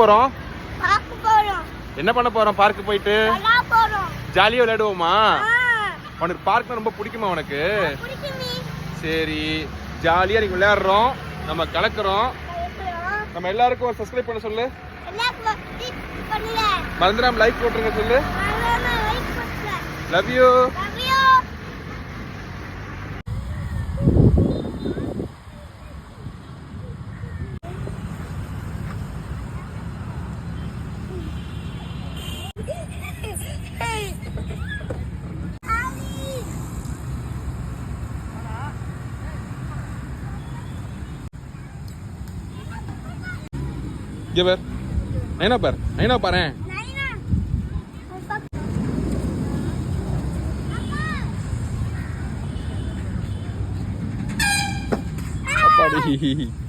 போறோம்? பார்க்க போறோம். என்ன பண்ண போறோம்? பார்க் போயிட்டு விளையாட போறோம். ஜாலியா விளையாடுவோமா? ஆ, உனக்கு பார்க்னா ரொம்ப பிடிக்குமா உனக்கு? பிடிக்குமே. சரி, ஜாலியா நீங்க விளையாடுறோம், நம்ம கலக்குறோம். கலக்குறோம். நம்ம எல்லாருக்கும் ஒரு சப்ஸ்கிரைப் பண்ண சொல்லு. எல்லாரும் பண்ணல. மறந்துடாம லைக் போட்டுருங்க சொல்லு. நானும் லைக் பண்ணல. Love you. Love you. இங்க பார், நைனா பார், நைனா பாரு. நைனா. அப்பாடி.